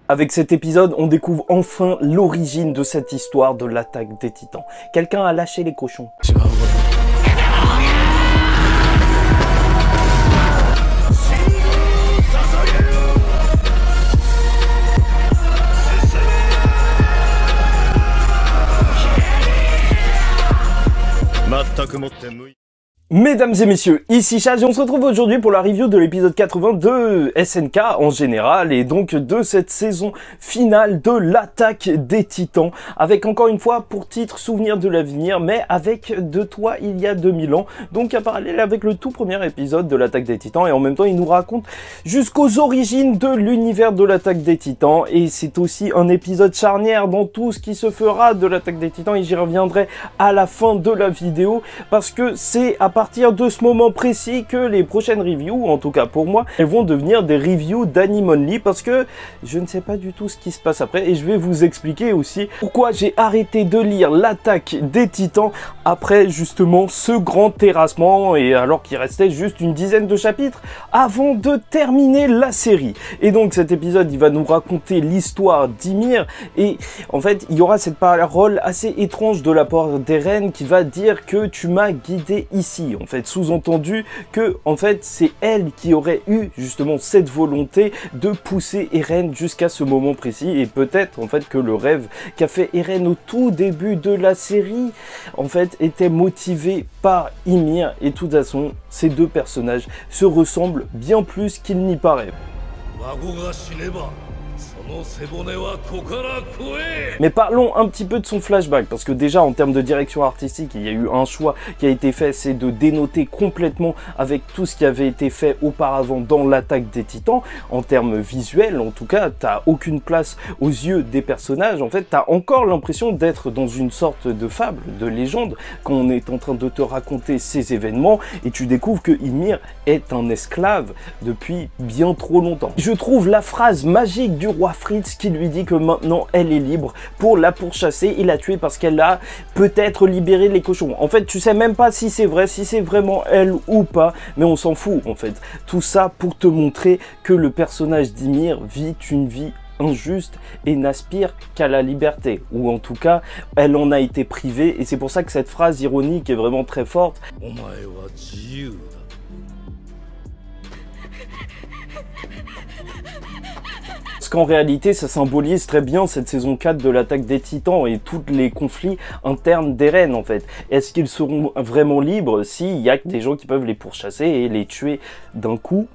Avec cet épisode, on découvre enfin l'origine de cette histoire de l'attaque des Titans. Quelqu'un a lâché les cochons. Mesdames et messieurs, ici Chad et on se retrouve aujourd'hui pour la review de l'épisode 80 de SNK en général et donc de cette saison finale de l'attaque des Titans avec encore une fois pour titre Souvenir de l'avenir mais avec De toi il y a 2000 ans, donc un parallèle avec le tout premier épisode de l'attaque des Titans et en même temps il nous raconte jusqu'aux origines de l'univers de l'attaque des Titans et c'est aussi un épisode charnière dans tout ce qui se fera de l'attaque des Titans et j'y reviendrai à la fin de la vidéo parce que c'est à partir de ce moment précis que les prochaines reviews, en tout cas pour moi, elles vont devenir des reviews d'anime only parce que je ne sais pas du tout ce qui se passe après et je vais vous expliquer aussi pourquoi j'ai arrêté de lire l'attaque des Titans après justement ce grand terrassement et alors qu'il restait juste une dizaine de chapitres avant de terminer la série. Et donc cet épisode il va nous raconter l'histoire d'Ymir et en fait il y aura cette parole assez étrange de la part d'Eren qui va dire que tu m'as guidé ici. En fait, sous-entendu que en fait c'est elle qui aurait eu justement cette volonté de pousser Eren jusqu'à ce moment précis et peut-être en fait que le rêve qu'a fait Eren au tout début de la série en fait était motivé par Ymir et de toute façon ces deux personnages se ressemblent bien plus qu'il n'y paraît. Mais parlons un petit peu de son flashback parce que déjà en termes de direction artistique il y a eu un choix qui a été fait, c'est de dénoter complètement avec tout ce qui avait été fait auparavant dans l'attaque des Titans. En termes visuels en tout cas t'as aucune place aux yeux des personnages, en fait t'as encore l'impression d'être dans une sorte de fable, de légende quand on est en train de te raconter ces événements et tu découvres que Ymir est un esclave depuis bien trop longtemps. Je trouve la phrase magique du roi Fritz qui lui dit que maintenant elle est libre pour la pourchasser et la tuer parce qu'elle a peut-être libéré les cochons. En fait tu sais même pas si c'est vrai, si c'est vraiment elle ou pas, mais on s'en fout en fait. Tout ça pour te montrer que le personnage d'Ymir vit une vie injuste et n'aspire qu'à la liberté, ou en tout cas elle en a été privée et c'est pour ça que cette phrase ironique est vraiment très forte. Parce qu'en réalité, ça symbolise très bien cette saison 4 de l'attaque des Titans et tous les conflits internes d'Eren en fait. Est-ce qu'ils seront vraiment libres s'il y a que des gens qui peuvent les pourchasser et les tuer d'un coup?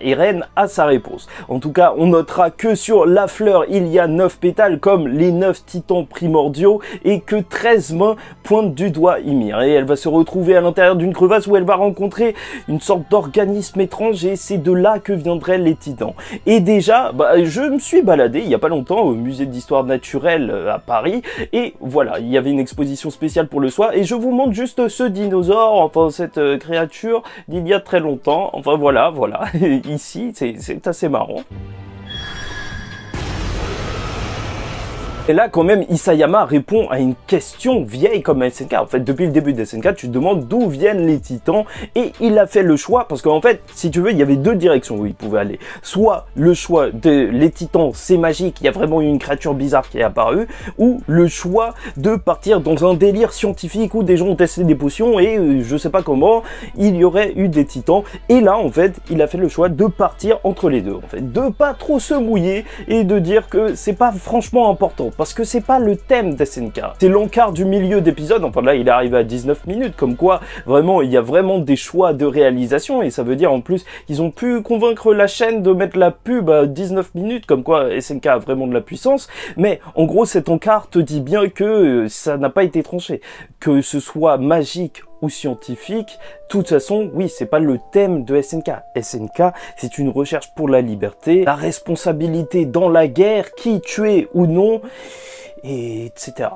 Eren a sa réponse. En tout cas, on notera que sur la fleur, il y a 9 pétales comme les 9 titans primordiaux et que 13 mains pointent du doigt Ymir. Et elle va se retrouver à l'intérieur d'une crevasse où elle va rencontrer une sorte d'organisme étrange et c'est de là que viendraient les titans. Et déjà, je me suis baladé il n'y a pas longtemps au musée d'histoire naturelle à Paris et voilà, il y avait une exposition spéciale pour le soir et je vous montre juste ce dinosaure, enfin cette créature d'il y a très longtemps. Enfin voilà. Ici, c'est assez marrant. Et là, quand même, Isayama répond à une question vieille comme SNK. En fait, depuis le début de SNK, tu te demandes d'où viennent les titans. Et il a fait le choix, parce qu'en fait, si tu veux, il y avait deux directions où il pouvait aller. Soit le choix de les titans, c'est magique, il y a vraiment une créature bizarre qui est apparue. Ou le choix de partir dans un délire scientifique où des gens ont testé des potions et je sais pas comment, il y aurait eu des titans. Et là, en fait, il a fait le choix de partir entre les deux. En fait, de pas trop se mouiller et de dire que c'est pas franchement important. Parce que c'est pas le thème d'SNK. C'est l'encart du milieu d'épisode, enfin là il est arrivé à 19 minutes, comme quoi vraiment il y a vraiment des choix de réalisation et ça veut dire en plus qu'ils ont pu convaincre la chaîne de mettre la pub à 19 minutes, comme quoi SNK a vraiment de la puissance, mais en gros cet encart te dit bien que ça n'a pas été tranché. Que ce soit magique ou scientifique, de toute façon, oui, c'est pas le thème de SNK. SNK, c'est une recherche pour la liberté, la responsabilité dans la guerre, qui tuer ou non, et etc.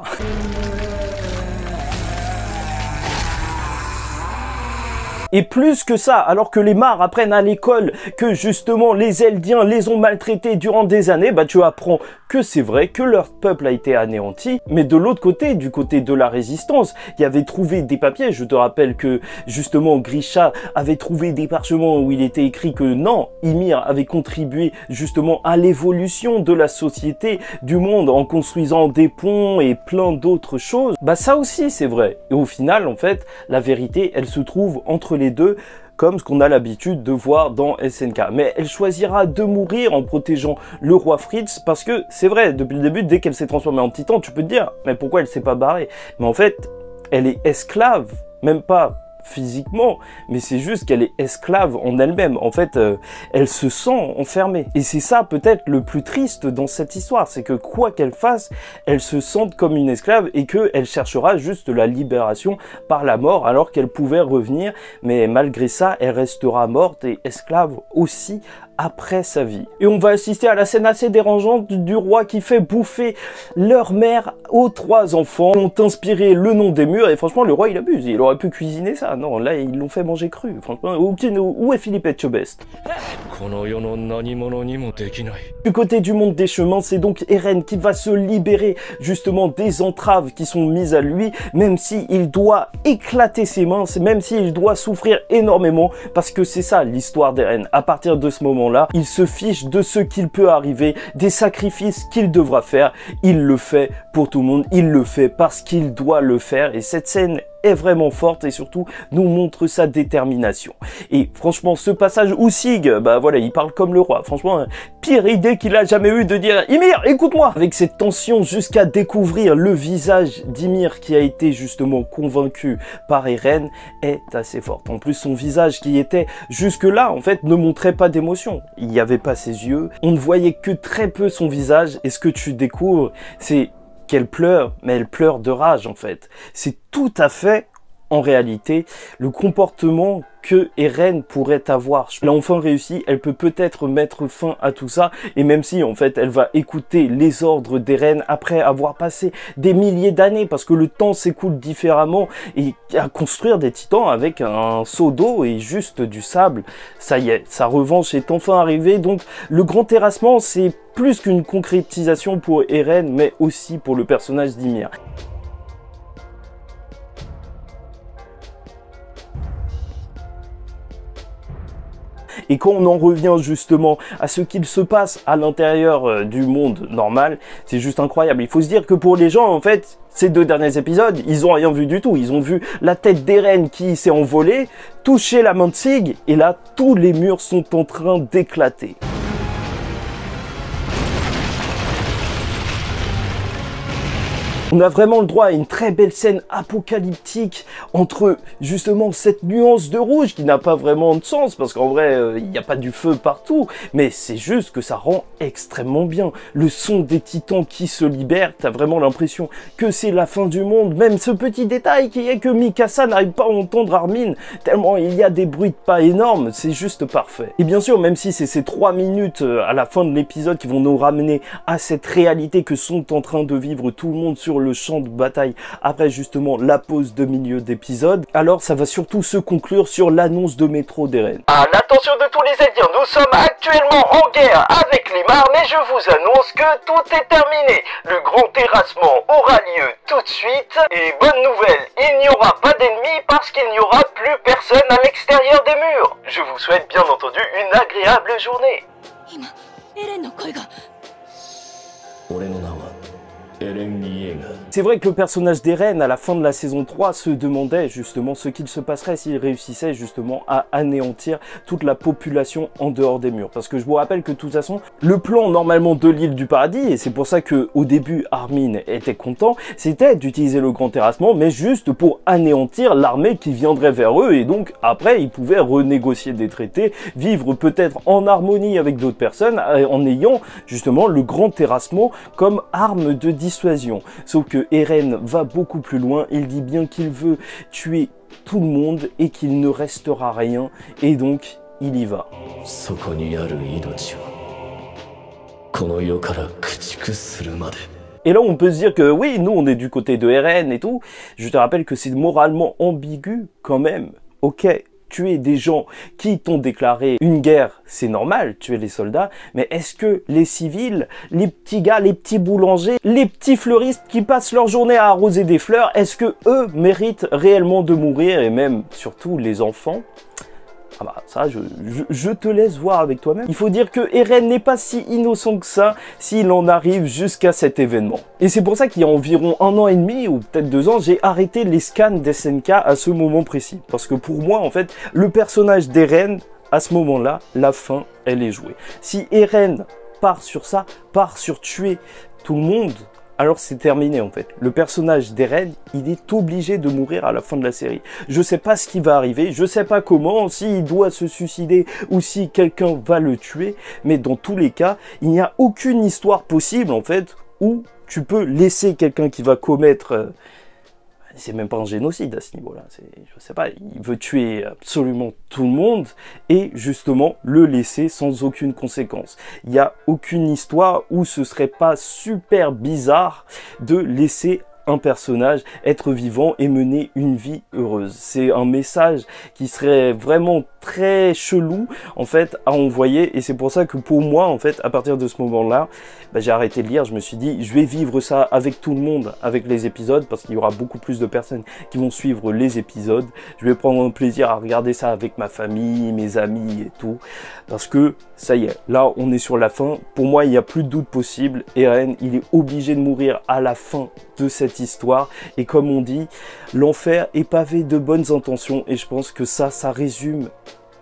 Et plus que ça, alors que les Mars apprennent à l'école que justement les Eldiens les ont maltraités durant des années, bah tu apprends que c'est vrai, que leur peuple a été anéanti, mais de l'autre côté, du côté de la résistance, il avait trouvé des papiers. Je te rappelle que justement Grisha avait trouvé des parchemins où il était écrit que non, Ymir avait contribué justement à l'évolution de la société, du monde, en construisant des ponts et plein d'autres choses. Bah ça aussi c'est vrai. Et au final, en fait, la vérité, elle se trouve entre les deux, comme ce qu'on a l'habitude de voir dans SNK. Mais elle choisira de mourir en protégeant le roi Fritz, parce que c'est vrai, depuis le début, dès qu'elle s'est transformée en titan, tu peux te dire, mais pourquoi elle s'est pas barrée? Mais en fait, elle est esclave, même pas physiquement, mais c'est juste qu'elle est esclave en elle-même. En fait, elle se sent enfermée. Et c'est ça peut-être le plus triste dans cette histoire, c'est que quoi qu'elle fasse, elle se sente comme une esclave et qu'elle cherchera juste la libération par la mort alors qu'elle pouvait revenir, mais malgré ça, elle restera morte et esclave aussi après sa vie. Et on va assister à la scène assez dérangeante du roi qui fait bouffer leur mère aux 3 enfants, ont inspiré le nom des murs, et franchement le roi il abuse, il aurait pu cuisiner ça, non là ils l'ont fait manger cru, franchement où est Philippe Etchebest? Du côté du monde des chemins, c'est donc Eren qui va se libérer justement des entraves qui sont mises à lui, même si il doit éclater ses mains, même s'il doit souffrir énormément, parce que c'est ça l'histoire d'Eren. À partir de ce moment là, il se fiche de ce qu'il peut arriver, des sacrifices qu'il devra faire, il le fait pour tout le monde, il le fait parce qu'il doit le faire, et cette scène est vraiment forte et surtout nous montre sa détermination. Et franchement, ce passage où Sig, bah voilà, il parle comme le roi. Franchement, pire idée qu'il a jamais eu de dire Ymir, écoute-moi. Avec cette tension jusqu'à découvrir le visage d'Ymir qui a été justement convaincu par Eren est assez forte. En plus, son visage qui était jusque-là, en fait, ne montrait pas d'émotion. Il n'y avait pas ses yeux. On ne voyait que très peu son visage et ce que tu découvres, c'est qu'elle pleure, mais elle pleure de rage en fait. C'est tout à fait, en réalité, le comportement que Eren pourrait avoir. Elle a enfin réussi, elle peut peut-être mettre fin à tout ça, et même si en fait elle va écouter les ordres d'Eren après avoir passé des milliers d'années, parce que le temps s'écoule différemment, et à construire des titans avec un seau d'eau et juste du sable, ça y est, sa revanche est enfin arrivée. Donc le grand terrassement, c'est plus qu'une concrétisation pour Eren, mais aussi pour le personnage d'Ymir. Et quand on en revient justement à ce qu'il se passe à l'intérieur du monde normal, c'est juste incroyable. Il faut se dire que pour les gens, en fait, ces 2 derniers épisodes, ils ont rien vu du tout. Ils ont vu la tête d'Eren qui s'est envolée, toucher la main de Sig, et là, tous les murs sont en train d'éclater. On a vraiment le droit à une très belle scène apocalyptique entre justement cette nuance de rouge qui n'a pas vraiment de sens parce qu'en vrai il n'y a pas du feu partout, mais c'est juste que ça rend extrêmement bien. Le son des titans qui se libèrent, t'as vraiment l'impression que c'est la fin du monde. Même ce petit détail qui est que Mikasa n'arrive pas à entendre Armin tellement il y a des bruits de pas énormes, c'est juste parfait. Et bien sûr, même si c'est ces 3 minutes à la fin de l'épisode qui vont nous ramener à cette réalité que sont en train de vivre tout le monde sur le champ de bataille après justement la pause de milieu d'épisode, alors ça va surtout se conclure sur l'annonce de métro d'Eren. À l'attention de tous les Eldiens, nous sommes actuellement en guerre avec les Mars, mais je vous annonce que tout est terminé. Le grand terrassement aura lieu tout de suite, et bonne nouvelle, il n'y aura pas d'ennemis parce qu'il n'y aura plus personne à l'extérieur des murs. Je vous souhaite bien entendu une agréable journée. C'est vrai que le personnage d'Eren à la fin de la saison 3 se demandait justement ce qu'il se passerait s'il réussissait justement à anéantir toute la population en dehors des murs. Parce que je vous rappelle que de toute façon, le plan normalement de l'île du paradis, et c'est pour ça que au début Armin était content, c'était d'utiliser le grand terrassement, mais juste pour anéantir l'armée qui viendrait vers eux, et donc après ils pouvaient renégocier des traités, vivre peut-être en harmonie avec d'autres personnes, en ayant justement le grand terrassement comme arme de dissuasion. Sauf que Eren va beaucoup plus loin, il dit bien qu'il veut tuer tout le monde et qu'il ne restera rien, et donc il y va. Et là on peut se dire que oui, nous on est du côté de Eren et tout, je te rappelle que c'est moralement ambigu quand même. Ok, tuer des gens qui t'ont déclaré une guerre, c'est normal, tuer les soldats, mais est-ce que les civils, les petits gars, les petits boulangers, les petits fleuristes qui passent leur journée à arroser des fleurs, est-ce que eux méritent réellement de mourir, et même surtout les enfants? Ah bah ça, je te laisse voir avec toi-même. Il faut dire que Eren n'est pas si innocent que ça s'il en arrive jusqu'à cet événement. Et c'est pour ça qu'il y a environ 1 an et demi, ou peut-être 2 ans, j'ai arrêté les scans d'SNK à ce moment précis. Parce que pour moi, en fait, le personnage d'Eren, à ce moment-là, la fin, elle est jouée. Si Eren part sur ça, part sur tuer tout le monde, alors c'est terminé en fait. Le personnage d'Eren, il est obligé de mourir à la fin de la série. Je sais pas ce qui va arriver, je sais pas comment, s'il doit se suicider ou si quelqu'un va le tuer, mais dans tous les cas, il n'y a aucune histoire possible en fait où tu peux laisser quelqu'un qui va commettre... c'est même pas un génocide à ce niveau-là, je sais pas, il veut tuer absolument tout le monde et justement le laisser sans aucune conséquence. Il n'y a aucune histoire où ce serait pas super bizarre de laisser un personnage être vivant et mener une vie heureuse. C'est un message qui serait vraiment très chelou en fait à envoyer et c'est pour ça que pour moi en fait à partir de ce moment-là j'ai arrêté de lire. Je me suis dit je vais vivre ça avec tout le monde avec les épisodes parce qu'il y aura beaucoup plus de personnes qui vont suivre les épisodes. Je vais prendre un plaisir à regarder ça avec ma famille, mes amis et tout parce que ça y est, là on est sur la fin. Pour moi il n'y a plus de doute possible. Eren il est obligé de mourir à la fin de cette histoire et comme on dit, l'enfer est pavé de bonnes intentions et je pense que ça résume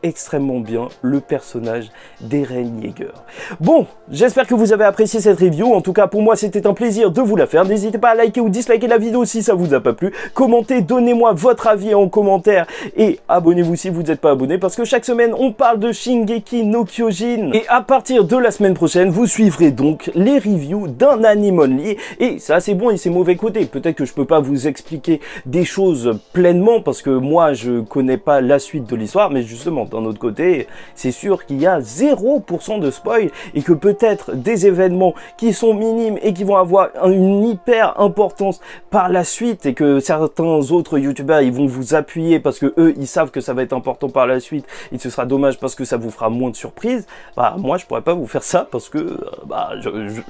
extrêmement bien le personnage d'Eren Yeager. Bon, j'espère que vous avez apprécié cette review. En tout cas, pour moi, c'était un plaisir de vous la faire. N'hésitez pas à liker ou disliker la vidéo si ça vous a pas plu. Commentez, donnez-moi votre avis en commentaire et abonnez-vous si vous n'êtes pas abonné parce que chaque semaine, on parle de Shingeki no Kyojin. Et à partir de la semaine prochaine, vous suivrez donc les reviews d'un anime only. Et ça, c'est bon et c'est mauvais côté. Peut-être que je peux pas vous expliquer des choses pleinement parce que moi, je connais pas la suite de l'histoire, mais justement, d'un autre côté, c'est sûr qu'il y a 0% de spoil et que peut-être des événements qui sont minimes et qui vont avoir une hyper importance par la suite et que certains autres youtubeurs ils vont vous appuyer parce que eux ils savent que ça va être important par la suite et ce sera dommage parce que ça vous fera moins de surprises. Bah moi je pourrais pas vous faire ça parce que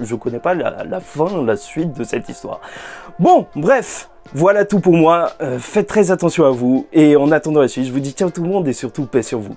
je connais pas la fin, la suite de cette histoire. Bon, bref. Voilà tout pour moi, faites très attention à vous, et en attendant la suite, je vous dis ciao tout le monde et surtout paix sur vous.